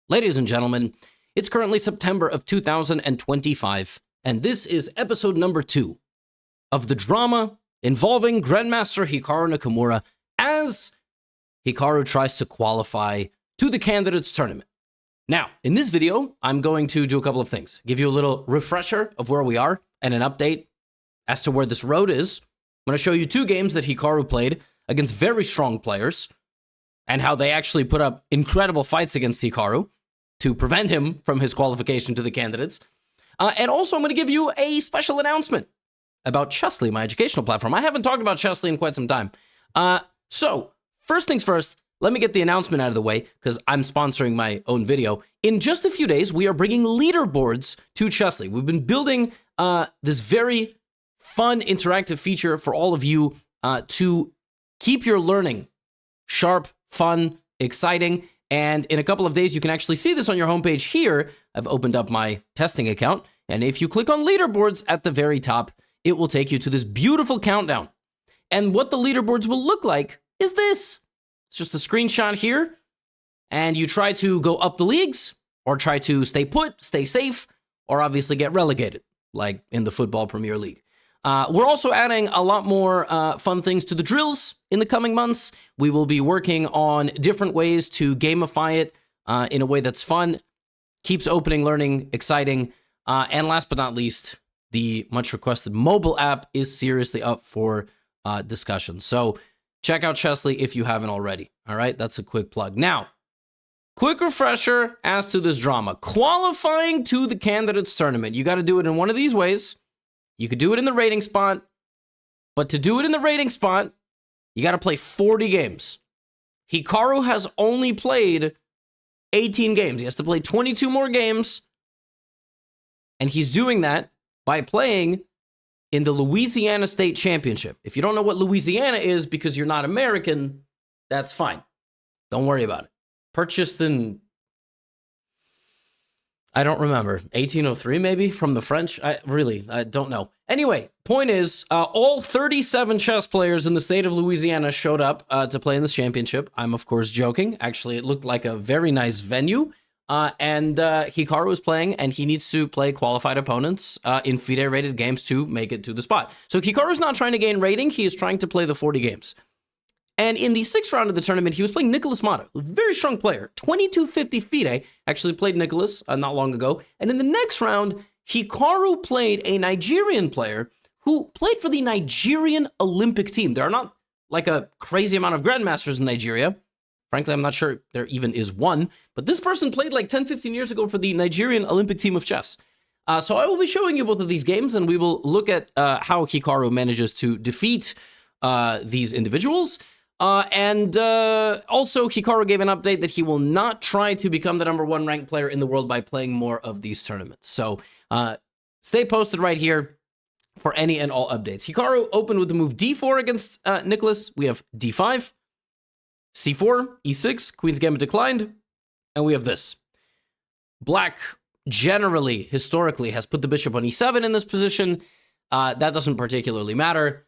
Ladies and gentlemen, it's currently September of 2025, and this is episode number 2 of the drama involving Grandmaster Hikaru Nakamura as Hikaru tries to qualify to the candidates tournament. Now, in this video, I'm going to do a couple of things. Give you a little refresher of where we are and an update as to where this road is. I'm going to show you 2 games that Hikaru played against very strong players and how they actually put up incredible fights against Hikaru to prevent him from his qualification to the candidates. And also, I'm going to give you a special announcement about Chessly, my educational platform. I haven't talked about Chessly in quite some time. So, first things first, let me get the announcement out of the way, because I'm sponsoring my own video. In just a few days, we are bringing leaderboards to Chessly. We've been building this very fun, interactive feature for all of you to keep your learning sharp, fun, exciting. And in a couple of days, you can actually see this on your homepage here. I've opened up my testing account. And if you click on leaderboards at the very top, it will take you to this beautiful countdown. And what the leaderboards will look like is this. It's just a screenshot here. And you try to go up the leagues, or try to stay put, stay safe, or obviously get relegated, like in the Football Premier League. We're also adding a lot more fun things to the drills in the coming months. We will be working on different ways to gamify it in a way that's fun, keeps opening learning exciting, and last but not least, the much requested mobile app is seriously up for discussion. So check out Chessly if you haven't already. All right, that's a quick plug. Now, quick refresher as to this drama. Qualifying to the candidates tournament. You got to do it in one of these ways. You could do it in the rating spot, but to do it in the rating spot, you got to play 40 games. Hikaru has only played 18 games. He has to play 22 more games, and he's doing that by playing in the Louisiana State Championship. If you don't know what Louisiana is because you're not American, that's fine. Don't worry about it. Purchased in, I don't remember, 1803 maybe, from the French? I don't know. Anyway, point is, all 37 chess players in the state of Louisiana showed up to play in this championship. I'm, of course, joking. Actually, it looked like a very nice venue. And Hikaru is playing, and he needs to play qualified opponents in FIDE-rated games to make it to the spot. So Hikaru's not trying to gain rating. He is trying to play the 40 games. And in the 6th round of the tournament, he was playing Nicholas Mata, a very strong player. 2250 FIDE, actually played Nicholas not long ago. And in the next round, Hikaru played a Nigerian player who played for the Nigerian Olympic team. There are not like a crazy amount of grandmasters in Nigeria. Frankly, I'm not sure there even is one. But this person played like 10, 15 years ago for the Nigerian Olympic team of chess. So I will be showing you both of these games, and we will look at how Hikaru manages to defeat these individuals. Also, Hikaru gave an update that he will not try to become the #1 ranked player in the world by playing more of these tournaments. So stay posted right here for any and all updates. Hikaru opened with the move d4 against Nicholas. We have d5, c4, e6, Queen's Gambit declined, and we have this. Black generally, historically, has put the bishop on e7 in this position. That doesn't particularly matter.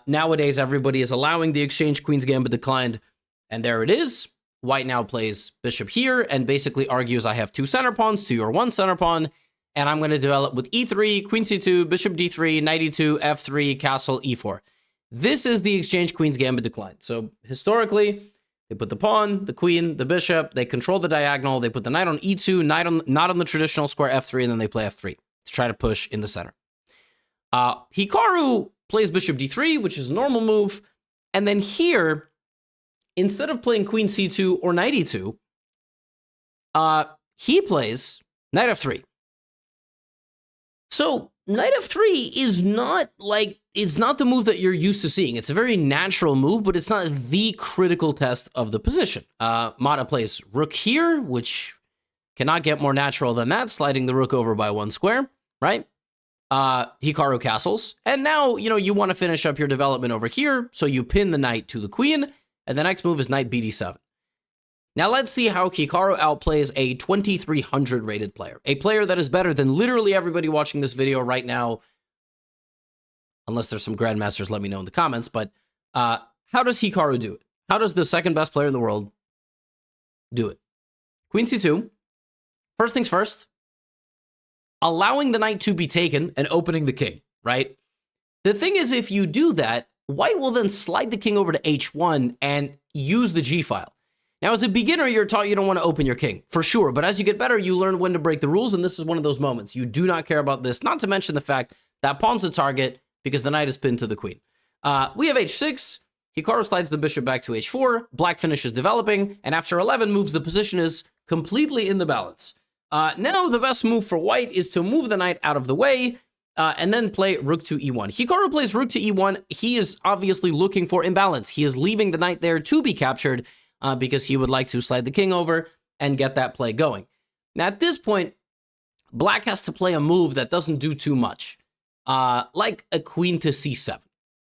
Nowadays, everybody is allowing the exchange. Queen's Gambit declined, and there it is. White now plays bishop here and basically argues I have 2 center pawns to your 1 center pawn, and I'm going to develop with e3, queen c2, bishop d3, knight e2, f3, castle e4. This is the exchange. Queen's Gambit declined. So historically, they put the pawn, the queen, the bishop, they control the diagonal, they put the knight on e2, not on the traditional square f3, and then they play f3 to try to push in the center. Hikaru plays bishop d3, which is a normal move. And then here, instead of playing queen c2 or knight e2, he plays knight f3. So knight f3 is not like, it's not the move that you're used to seeing. It's a very natural move, but it's not the critical test of the position. Mata plays rook here, which cannot get more natural than that, sliding the rook over by 1 square, right? Hikaru castles, and now, you want to finish up your development over here, so you pin the knight to the queen, and the next move is knight bd7. Now let's see how Hikaru outplays a 2300 rated player, a player that is better than literally everybody watching this video right now, unless there's some grandmasters, let me know in the comments, but how does Hikaru do it? How does the second best player in the world do it? Queen c2, First things first, allowing the knight to be taken and opening the king, right? The thing is, if you do that, white will then slide the king over to h1 and use the g file. Now, as a beginner, you're taught you don't want to open your king, for sure. But as you get better, you learn when to break the rules, and this is one of those moments. You do not care about this, not to mention the fact that pawn's a target because the knight is pinned to the queen. We have h6. Hikaru slides the bishop back to h4. Black finishes developing, and after 11 moves, the position is completely in the balance. Now, the best move for white is to move the knight out of the way, and then play rook to e1. Hikaru plays rook to e1. He is obviously looking for imbalance. He is leaving the knight there to be captured because he would like to slide the king over and get that play going. Now, at this point, black has to play a move that doesn't do too much, like a queen to c7.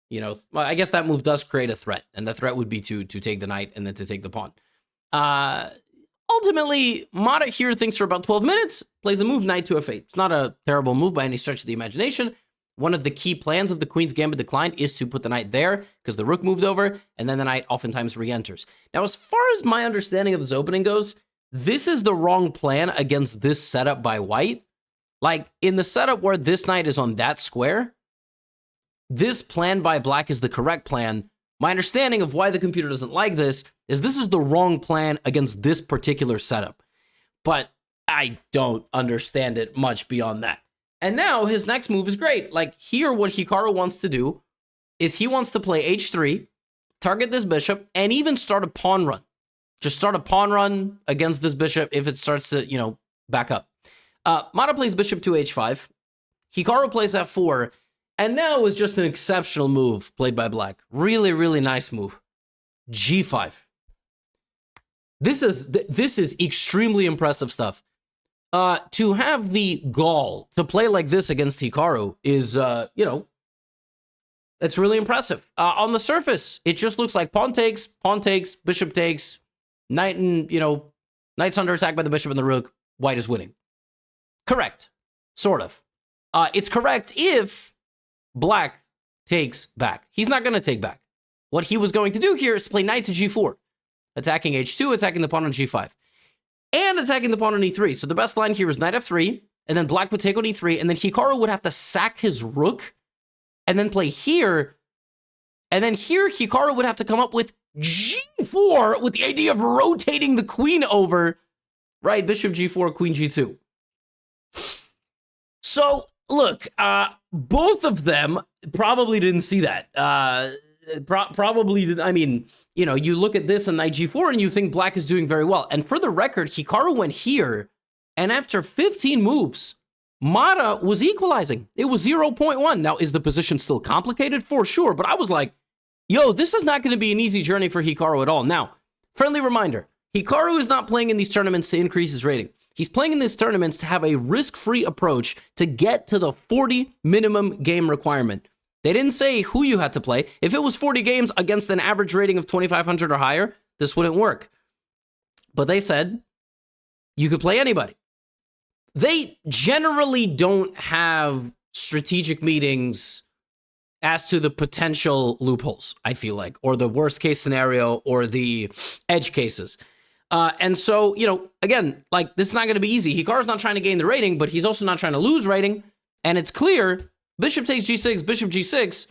You know, I guess that move does create a threat, and the threat would be to take the knight and then to take the pawn. Ultimately, Mata here thinks for about 12 minutes, plays the move knight to f8. It's not a terrible move by any stretch of the imagination. One of the key plans of the queen's gambit decline is to put the knight there because the rook moved over, and then the knight oftentimes re-enters. Now, as far as my understanding of this opening goes, this is the wrong plan against this setup by white. Like, in the setup where this knight is on that square, this plan by black is the correct plan. My understanding of why the computer doesn't like this is the wrong plan against this particular setup. But I don't understand it much beyond that. And now his next move is great. Like here, what Hikaru wants to do is he wants to play h3, target this bishop, and even start a pawn run. Just start a pawn run against this bishop if it starts to, you know, back up. Mata plays bishop to h5. Hikaru plays f4. And now is just an exceptional move played by black. Really, really nice move. g5. This is extremely impressive stuff. To have the gall to play like this against Hikaru is, you know, it's really impressive. On the surface, it just looks like pawn takes, bishop takes, knight and, you know, knight's under attack by the bishop and the rook. White is winning. Correct. Sort of. It's correct if black takes back. He's not going to take back. What he was going to do here is to play knight to g4, attacking h2, attacking the pawn on g5, and attacking the pawn on e3. So the best line here is knight f3, and then black would take on e3, and then Hikaru would have to sack his rook, and then play here, and then here Hikaru would have to come up with g4 with the idea of rotating the queen over, right? Bishop g4, queen g2. So, look, both of them probably didn't see that. Probably, I mean, you know, you look at this on knight g4 and you think black is doing very well. And for the record, Hikaru went here, and after 15 moves, Mata was equalizing. It was 0.1. Now, is the position still complicated? For sure. But I was like, yo, this is not going to be an easy journey for Hikaru at all. Now, friendly reminder, Hikaru is not playing in these tournaments to increase his rating. He's playing in these tournaments to have a risk-free approach to get to the 40 minimum game requirement. They didn't say who you had to play. If it was 40 games against an average rating of 2,500 or higher, this wouldn't work. But they said you could play anybody. They generally don't have strategic meetings as to the potential loopholes, I feel like, or the worst case scenario or the edge cases. And so, you know, again, like, this is not going to be easy. Hikaru's not trying to gain the rating, but he's also not trying to lose rating. And it's clear, bishop takes g6, bishop g6.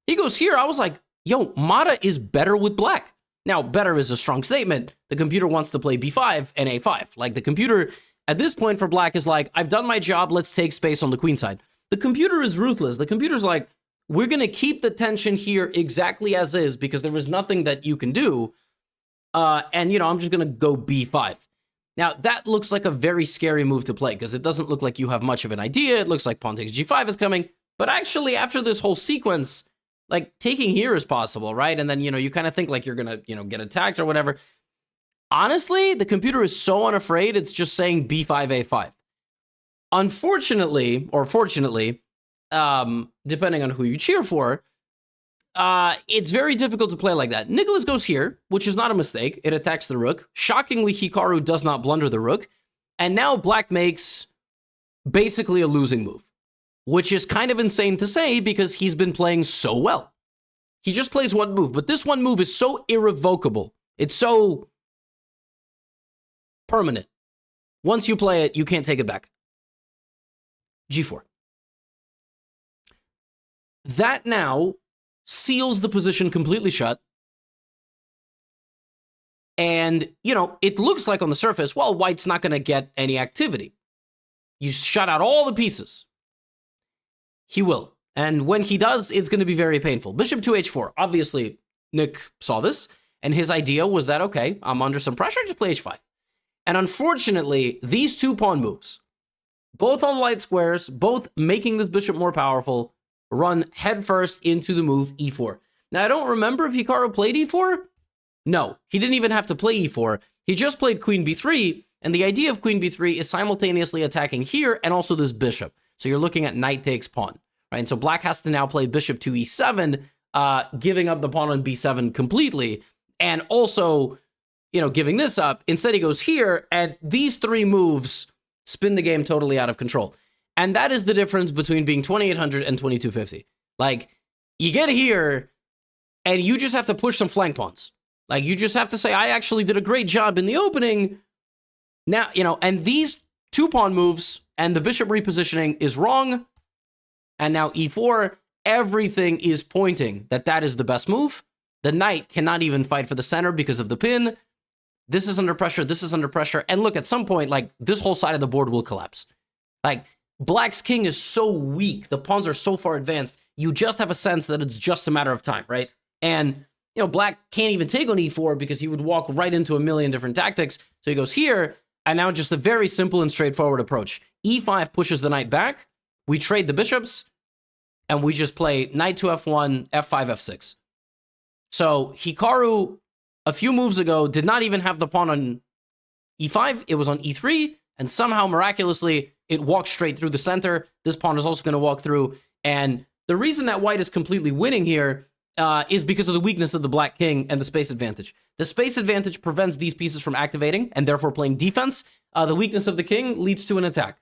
He goes here. I was like, yo, Mata is better with black. Now, better is a strong statement. The computer wants to play b5 and a5. Like, the computer, at this point for black, is like, I've done my job. Let's take space on the queen side. The computer is ruthless. The computer's like, we're going to keep the tension here exactly as is because there is nothing that you can do. And, you know, I'm just going to go b5. Now, that looks like a very scary move to play because it doesn't look like you have much of an idea. It looks like pawn takes g5 is coming. But actually, after this whole sequence, like, taking here is possible, right? And then, you know, you kind of think like you're going to, you know, get attacked or whatever. Honestly, the computer is so unafraid, it's just saying b5, a5. Unfortunately, or fortunately, depending on who you cheer for, it's very difficult to play like that. Nicholas goes here, which is not a mistake. It attacks the rook. Shockingly, Hikaru does not blunder the rook. And now black makes basically a losing move, which is kind of insane to say because he's been playing so well. He just plays one move, but this one move is so irrevocable. It's so permanent Once you play it, you can't take it back. G4. That now seals the position completely shut. And, you know, it looks like on the surface, well, white's not going to get any activity. You shut out all the pieces. He will. And when he does, it's going to be very painful. Bishop to h4. Obviously, Nick saw this, and his idea was that, okay, I'm under some pressure, just play h5. And unfortunately, these two pawn moves, both on light squares, both making this bishop more powerful, run headfirst into the move e4. Now, I don't remember if Hikaru played e4. No, he didn't even have to play e4. He just played queen b3, and the idea of queen b3 is simultaneously attacking here and also this bishop. So you're looking at knight takes pawn, right? And so black has to now play bishop to e7, giving up the pawn on b7 completely, and also, you know, giving this up. Instead, he goes here, and these three moves spin the game totally out of control. And that is the difference between being 2800 and 2250. Like, you get here, and you just have to push some flank pawns. Like, you just have to say, I actually did a great job in the opening. Now, you know, and these two pawn moves and the bishop repositioning is wrong. And now e4, everything is pointing that that is the best move. The knight cannot even fight for the center because of the pin. This is under pressure. This is under pressure. And look, at some point, like, this whole side of the board will collapse. Like, black's king is so weak. The pawns are so far advanced. You just have a sense that it's just a matter of time, right? And, you know, black can't even take on e4 because he would walk right into a million different tactics. So he goes here, and now just a very simple and straightforward approach. e5 pushes the knight back. We trade the bishops, and we just play knight to f1, f5, f6. So Hikaru, a few moves ago, did not even have the pawn on e5. It was on e3, and somehow, miraculously, it walked straight through the center. This pawn is also going to walk through. And the reason that white is completely winning here is because of the weakness of the black king and the space advantage. The space advantage prevents these pieces from activating and therefore playing defense. The weakness of the king leads to an attack.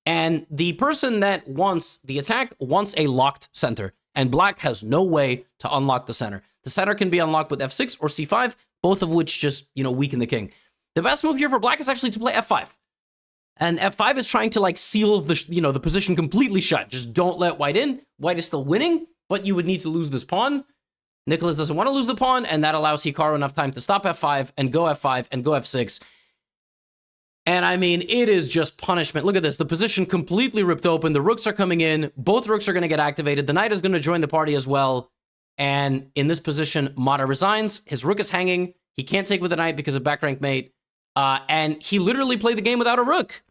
And the person that wants the attack wants a locked center. And black has no way to unlock the center. The center can be unlocked with f6 or c5, both of which just, you know, weaken the king. The best move here for black is actually to play f5. And f5 is trying to, like, seal the, you know, the position completely shut. Just don't let white in. White is still winning, but you would need to lose this pawn. Nicholas doesn't want to lose the pawn, and that allows Hikaru enough time to stop f5 and go f5 and go f6. And I mean, it is just punishment. Look at this. The position completely ripped open. The rooks are coming in. Both rooks are going to get activated. The knight is going to join the party as well. And in this position, Mata resigns. His rook is hanging. He can't take with the knight because of back rank mate. And he literally played the game without a rook.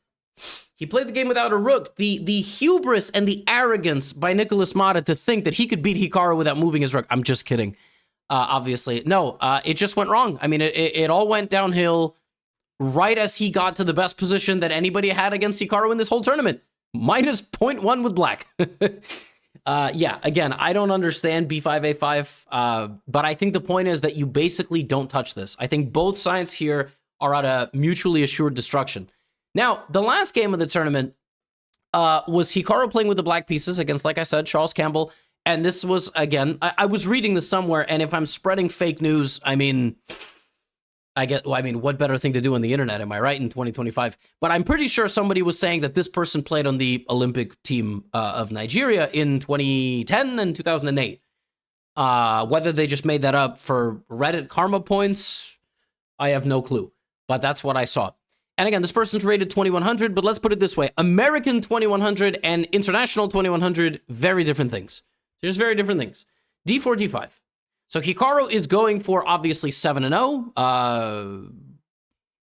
He played the game without a rook. The hubris and the arrogance by Nicholas Mata to think that he could beat Hikaru without moving his rook. I'm just kidding. Obviously. No, it just went wrong. I mean, it all went downhill right as he got to the best position that anybody had against Hikaru in this whole tournament. Minus 0.1 with black. Yeah, again, I don't understand b5, a5, but I think the point is that you basically don't touch this. I think both sides here are at a mutually assured destruction. Now, the last game of the tournament was Hikaru playing with the black pieces against, like I said, Charles Campbell. And this was, again, I was reading this somewhere, and if I'm spreading fake news, I mean, what better thing to do on the internet, am I right, in 2025? But I'm pretty sure somebody was saying that this person played on the Olympic team of Nigeria in 2010 and 2008. Whether they just made that up for Reddit karma points, I have no clue. But that's what I saw. And again, this person's rated 2100, but let's put it this way. American 2100 and international 2100, very different things. Just very different things. d4, d5. So Hikaru is going for, obviously, 7-0,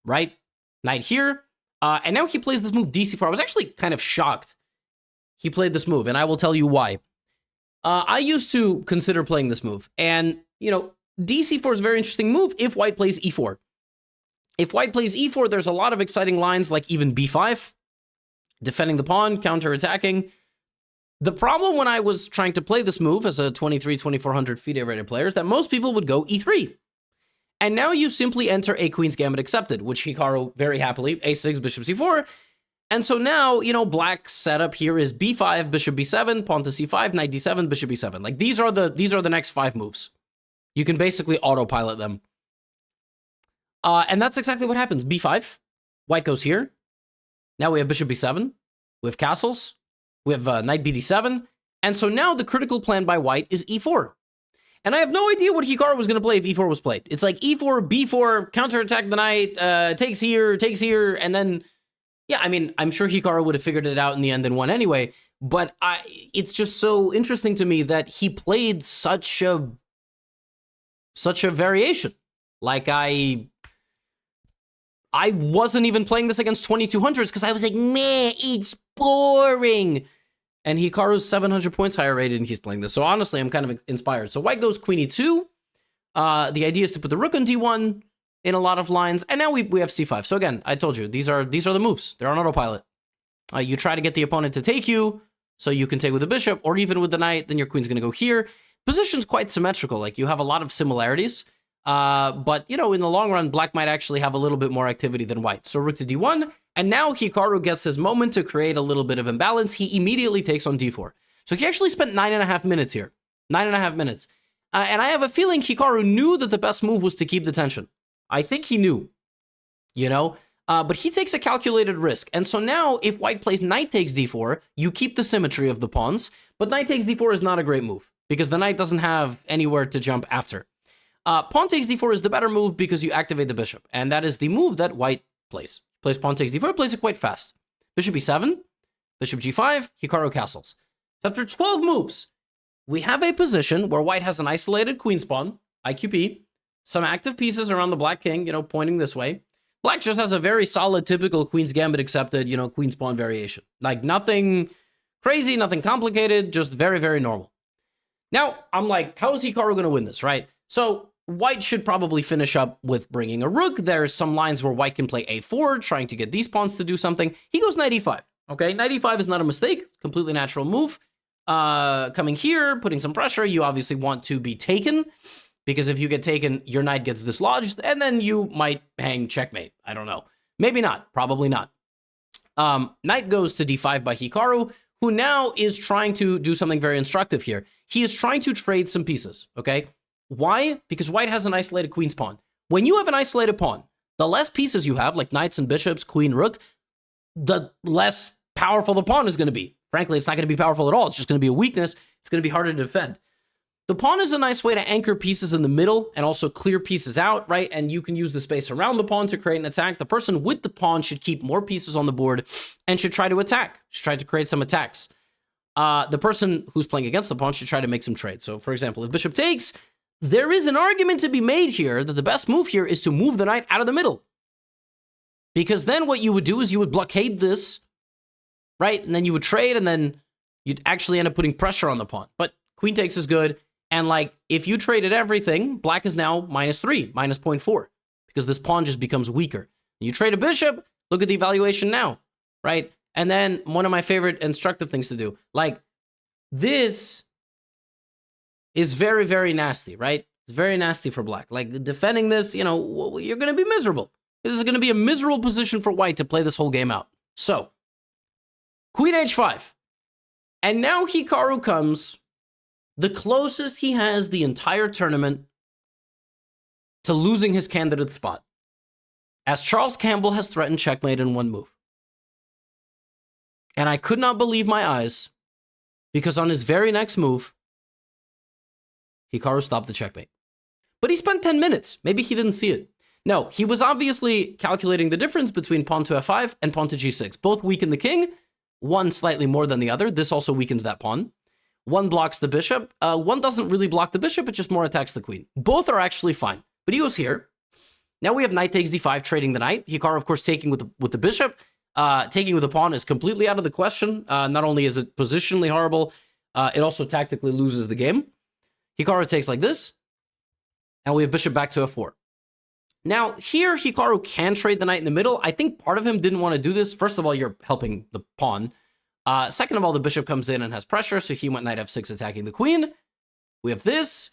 right? Knight here. And now he plays this move, dc4. I was actually kind of shocked he played this move, and I will tell you why. I used to consider playing this move, and, you know, dc4 is a very interesting move if white plays e4. If white plays e4, there's a lot of exciting lines like even b5, defending the pawn, counter-attacking. The problem when I was trying to play this move as a 2400 FIDE rated player is that most people would go e3. And now you simply enter a Queen's Gambit accepted, which Hikaru very happily, a6, bishop c4. And so now, you know, black's setup here is b5, bishop b7, pawn to c5, knight d7, bishop b7. Like, these are the next 5 moves. You can basically autopilot them. And that's exactly what happens. b5, White goes here. Now we have bishop b7. We have castles. We have knight bd7. And so now the critical plan by white is e4. And I have no idea what Hikaru was going to play if e4 was played. It's like e4, b4, counterattack the knight, takes here, and then... Yeah, I mean, I'm sure Hikaru would have figured it out in the end and won anyway, but it's just so interesting to me that he played such a variation. Like, I wasn't even playing this against 2200s because I was like, man, it's boring. And Hikaru's 700 points higher rated and he's playing this. So honestly, I'm kind of inspired. So white goes queen e2. The idea is to put the rook on d1 in a lot of lines. And now we have c5. So again, I told you, these are the moves. They're on autopilot. You try to get the opponent to take you so you can take with the bishop or even with the knight. Then your queen's going to go here. Position's quite symmetrical. Like you have a lot of similarities. But, you know, in the long run, black might actually have a little bit more activity than white. So rook to d1. And now Hikaru gets his moment to create a little bit of imbalance. He immediately takes on d4. So he actually spent 9.5 minutes here. 9.5 minutes. And I have a feeling Hikaru knew that the best move was to keep the tension. I think he knew, you know, but he takes a calculated risk. And so now if white plays knight takes d4, you keep the symmetry of the pawns. But knight takes d4 is not a great move because the knight doesn't have anywhere to jump after. Pawn takes d4 is the better move because you activate the bishop. And that is the move that white plays. Plays pawn takes d4, plays it quite fast. Bishop e7, bishop g5, Hikaru castles. So after 12 moves, we have a position where white has an isolated queen's pawn, IQP, some active pieces around the black king, you know, pointing this way. Black just has a very solid, typical queen's gambit accepted, you know, queen's pawn variation. Like nothing crazy, nothing complicated, just very, very normal. Now, I'm like, how is Hikaru going to win this, right? So white should probably finish up with bringing a rook. There's some lines where white can play a4, trying to get these pawns to do something. He goes knight e5, okay? Knight e5 is not a mistake. Completely natural move. Coming here, putting some pressure. You obviously want to be taken, because if you get taken, your knight gets dislodged, and then you might hang checkmate. I don't know. Maybe not. Probably not. Knight goes to d5 by Hikaru, who now is trying to do something very instructive here. He is trying to trade some pieces, okay? Why? Because white has an isolated queen's pawn. When you have an isolated pawn, the less pieces you have, like knights and bishops, queen, rook, the less powerful the pawn is going to be. Frankly, it's not going to be powerful at all. It's just going to be a weakness. It's going to be harder to defend. The pawn is a nice way to anchor pieces in the middle and also clear pieces out, right? And you can use the space around the pawn to create an attack. The person with the pawn should keep more pieces on the board and should try to attack, should try to create some attacks. The person who's playing against the pawn should try to make some trades. So, for example, if bishop takes, there is an argument to be made here that the best move here is to move the knight out of the middle. Because then what you would do is you would blockade this, right? And then you would trade, and then you'd actually end up putting pressure on the pawn. But queen takes is good. And like, if you traded everything, black is now -3, -0.4, because this pawn just becomes weaker. You trade a bishop, look at the evaluation now, right? And then one of my favorite instructive things to do, like this is very, very nasty, right? It's very nasty for black. Like defending this, you know, you're going to be miserable. This is going to be a miserable position for white to play this whole game out. So, queen h5. And now Hikaru comes the closest he has the entire tournament to losing his candidate spot, as Charles Campbell has threatened checkmate in one move. And I could not believe my eyes, because on his very next move, Hikaru stopped the checkmate. But he spent 10 minutes. Maybe he didn't see it. No, he was obviously calculating the difference between pawn to f5 and pawn to g6. Both weaken the king, one slightly more than the other. This also weakens that pawn. One blocks the bishop. One doesn't really block the bishop, it just more attacks the queen. Both are actually fine. But he goes here. Now we have knight takes d5, trading the knight. Hikaru, of course, taking with the bishop. Taking with the pawn is completely out of the question. Not only is it positionally horrible, it also tactically loses the game. Hikaru takes like this, and we have bishop back to f4. Now, here, Hikaru can trade the knight in the middle. I think part of him didn't want to do this. First of all, you're helping the pawn. Second of all, the bishop comes in and has pressure, so he went knight f6, attacking the queen. We have this,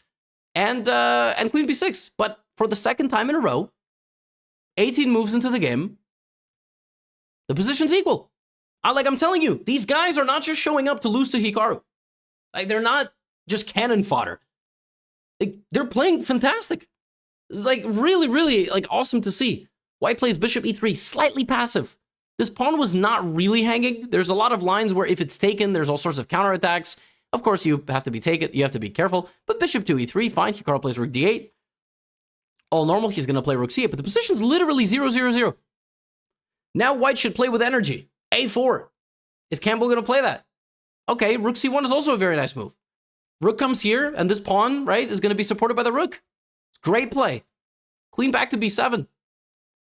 and queen b6. But for the second time in a row, 18 moves into the game, the position's equal. I'm telling you, these guys are not just showing up to lose to Hikaru. Like, they're not just cannon fodder. They're playing fantastic. It's like really, really like awesome to see. White plays bishop e3, slightly passive. This pawn was not really hanging. There's a lot of lines where if it's taken, there's all sorts of counterattacks. Of course, you have to be careful. But bishop to e3, fine. Hikaru plays rook d8. All normal, he's going to play rook c8, but the position's literally 0-0-0. Now white should play with energy. a4. Is Campbell going to play that? Okay, rook c1 is also a very nice move. Rook comes here, and this pawn, right, is going to be supported by the rook. Great play. Queen back to b7.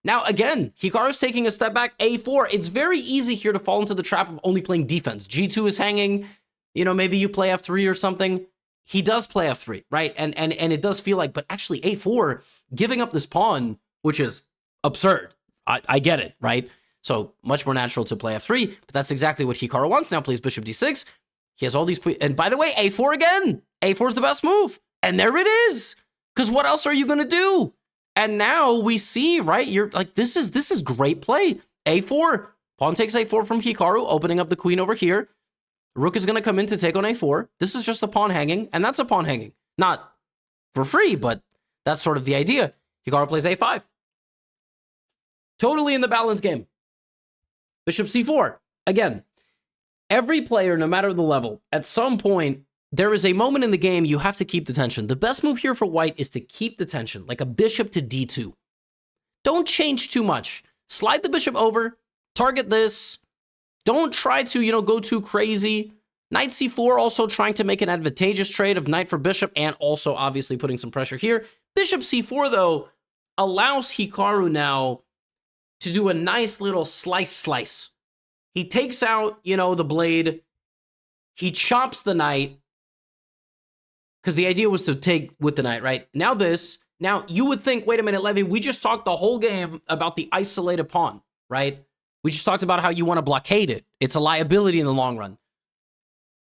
Now, again, Hikaru's taking a step back, a4. It's very easy here to fall into the trap of only playing defense. g2 is hanging. You know, maybe you play f3 or something. He does play f3, right? And it does feel like, but actually a4, giving up this pawn, which is absurd. I get it, right? So much more natural to play f3, but that's exactly what Hikaru wants. Now plays bishop d6. He has all these, and by the way, a4 again. a4 is the best move. And there it is. Because what else are you going to do? And now we see, right? You're like, this is great play. a4. Pawn takes a4 from Hikaru, opening up the queen over here. Rook is going to come in to take on a4. This is just a pawn hanging, and that's a pawn hanging. Not for free, but that's sort of the idea. Hikaru plays a5. Totally in the balance game. Bishop c4. Again, every player, no matter the level, at some point, there is a moment in the game you have to keep the tension. The best move here for white is to keep the tension, like a bishop to d2. Don't change too much. Slide the bishop over, target this. Don't try to, go too crazy. Knight c4, also trying to make an advantageous trade of knight for bishop, and also obviously putting some pressure here. Bishop c4, though, allows Hikaru now to do a nice little slice. He takes out, the blade. He chops the knight. Because the idea was to take with the knight, right? Now this. Now, you would think, wait a minute, Levy, we just talked the whole game about the isolated pawn, right? We just talked about how you want to blockade it. It's a liability in the long run.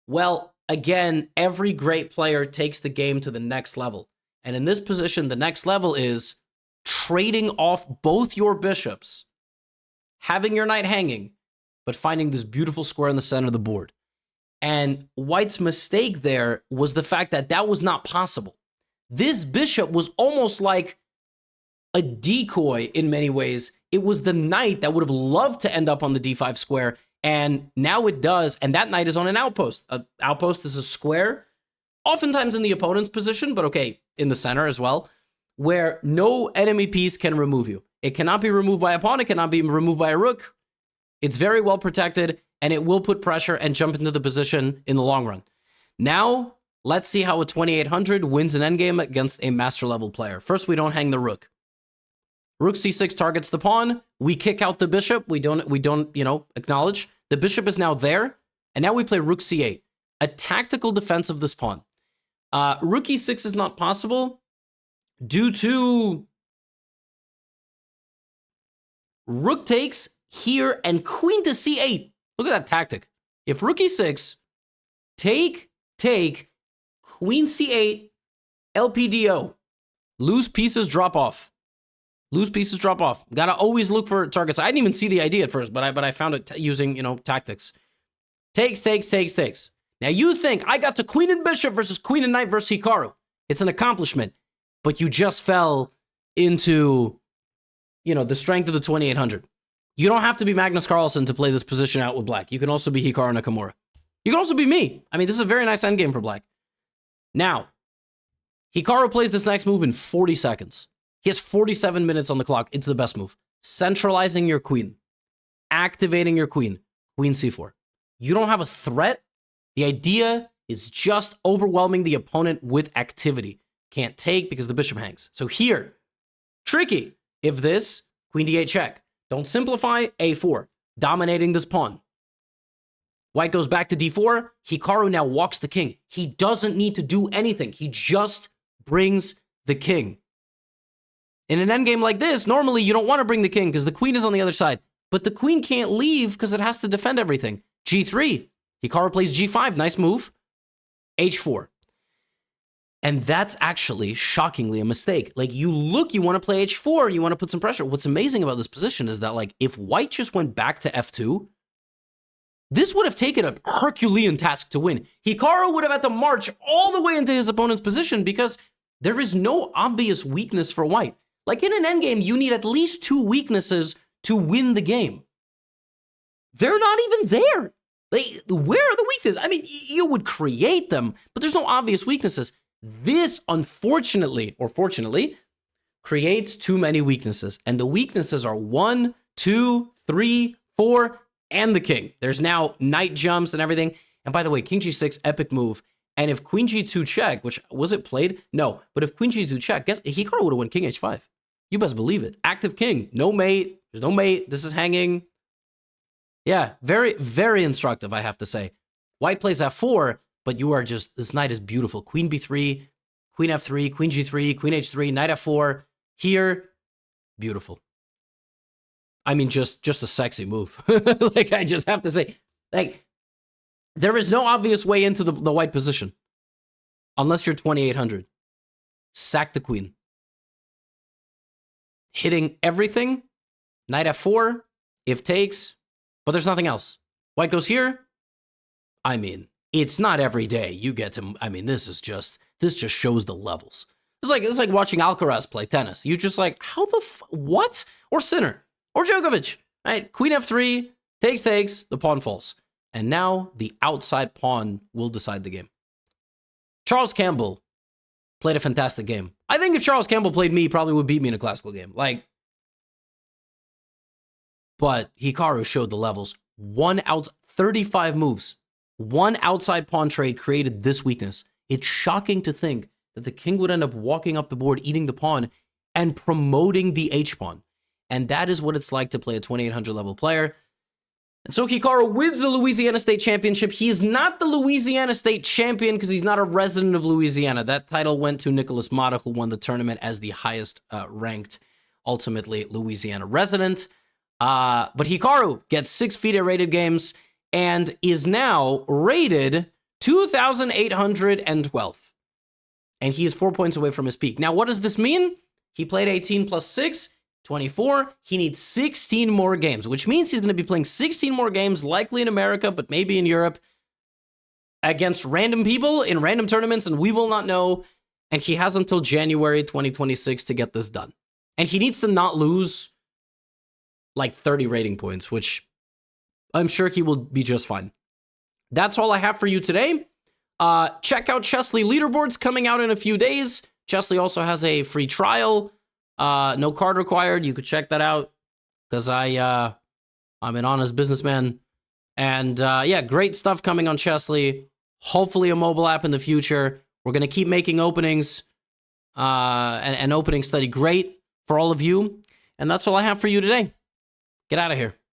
Well, again, every great player takes the game to the next level. And in this position, the next level is trading off both your bishops, having your knight hanging, but finding this beautiful square in the center of the board. And white's mistake there was the fact that that was not possible. This bishop was almost like a decoy in many ways. It was the knight that would have loved to end up on the d5 square, and now it does, and that knight is on an outpost. An outpost is a square, oftentimes in the opponent's position, but okay, in the center as well, where no enemy piece can remove you. It cannot be removed by a pawn, it cannot be removed by a rook. It's very well protected, and it will put pressure and jump into the position in the long run. Now, let's see how a 2800 wins an endgame against a master level player. First, we don't hang the rook. Rook c6 targets the pawn. We kick out the bishop. We don't, acknowledge. The bishop is now there, and now we play rook c8. A tactical defense of this pawn. Rook e6 is not possible due to rook takes here and queen to c8. Look at that tactic. If rook e6, take, queen c8, LPDO. Lose pieces, drop off. Lose pieces, drop off. Gotta always look for targets. I didn't even see the idea at first, but I found it using, tactics. Takes. Now you think I got to queen and bishop versus queen and knight versus Hikaru. It's an accomplishment, but you just fell into, the strength of the 2800. You don't have to be Magnus Carlsen to play this position out with black. You can also be Hikaru Nakamura. You can also be me. I mean, this is a very nice endgame for black. Now, Hikaru plays this next move in 40 seconds. He has 47 minutes on the clock. It's the best move. Centralizing your queen. Activating your queen. Queen c4. You don't have a threat. The idea is just overwhelming the opponent with activity. Can't take because the bishop hangs. So here, tricky. If this, queen d8 check. Don't simplify, a4. Dominating this pawn. White goes back to d4. Hikaru now walks the king. He doesn't need to do anything. He just brings the king. In an endgame like this, normally you don't want to bring the king because the queen is on the other side. But the queen can't leave because it has to defend everything. g3. Hikaru plays g5. Nice move. h4. And that's actually, shockingly, a mistake. Like, you want to play h4, you want to put some pressure. What's amazing about this position is that, if white just went back to f2, this would have taken a Herculean task to win. Hikaru would have had to march all the way into his opponent's position because there is no obvious weakness for white. Like in an endgame, you need at least 2 weaknesses to win the game. They're not even there. Where are the weaknesses? I mean, you would create them, but there's no obvious weaknesses. This, unfortunately, or fortunately, creates too many weaknesses. And the weaknesses are 1, 2, 3, 4, and the king. There's now knight jumps and everything. And by the way, king g6, epic move. And if queen g2 check, which, was it played? No. But if queen g2 check, guess Hikaru would have won king h5. You best believe it. Active king. No mate. There's no mate. This is hanging. Yeah, very, very instructive, I have to say. White plays f4, but you are just, this knight is beautiful. Queen b3, queen f3, queen g3, queen h3, knight f4. Here, beautiful. I mean, just a sexy move. Like, I just have to say, like, there is no obvious way into the white position. Unless you're 2800. Sack the queen. Hitting everything. Knight f4, if takes, but there's nothing else. White goes here. I mean, it's not every day you get to, I mean, this just shows the levels. It's like watching Alcaraz play tennis. You just like, how the what? Or Sinner, or Djokovic. Right? Queen f3, takes, the pawn falls. And now the outside pawn will decide the game. Charles Campbell played a fantastic game. I think if Charles Campbell played me, he probably would beat me in a classical game. Like, but Hikaru showed the levels. 35 moves. One outside pawn trade created this weakness. It's shocking to think that the king would end up walking up the board, eating the pawn, and promoting the h-pawn. And that is what it's like to play a 2800 level player. And so Hikaru wins the Louisiana State Championship. He is not the Louisiana State Champion because he's not a resident of Louisiana. That title went to Nicholas Mata, who won the tournament as the highest ranked, ultimately, Louisiana resident. But Hikaru gets 6 FIDE rated games and is now rated 2,812. And he is 4 points away from his peak. Now, what does this mean? He played 18 plus 6, 24. He needs 16 more games, which means he's going to be playing 16 more games, likely in America, but maybe in Europe, against random people in random tournaments, and we will not know. And he has until January 2026 to get this done. And he needs to not lose like 30 rating points, which I'm sure he will be just fine. That's all I have for you today. Check out Chessly leaderboards coming out in a few days. Chessly also has a free trial. No card required. You could check that out because I'm an honest businessman. And yeah, great stuff coming on Chessly. Hopefully a mobile app in the future. We're going to keep making openings and opening study great for all of you. And that's all I have for you today. Get out of here.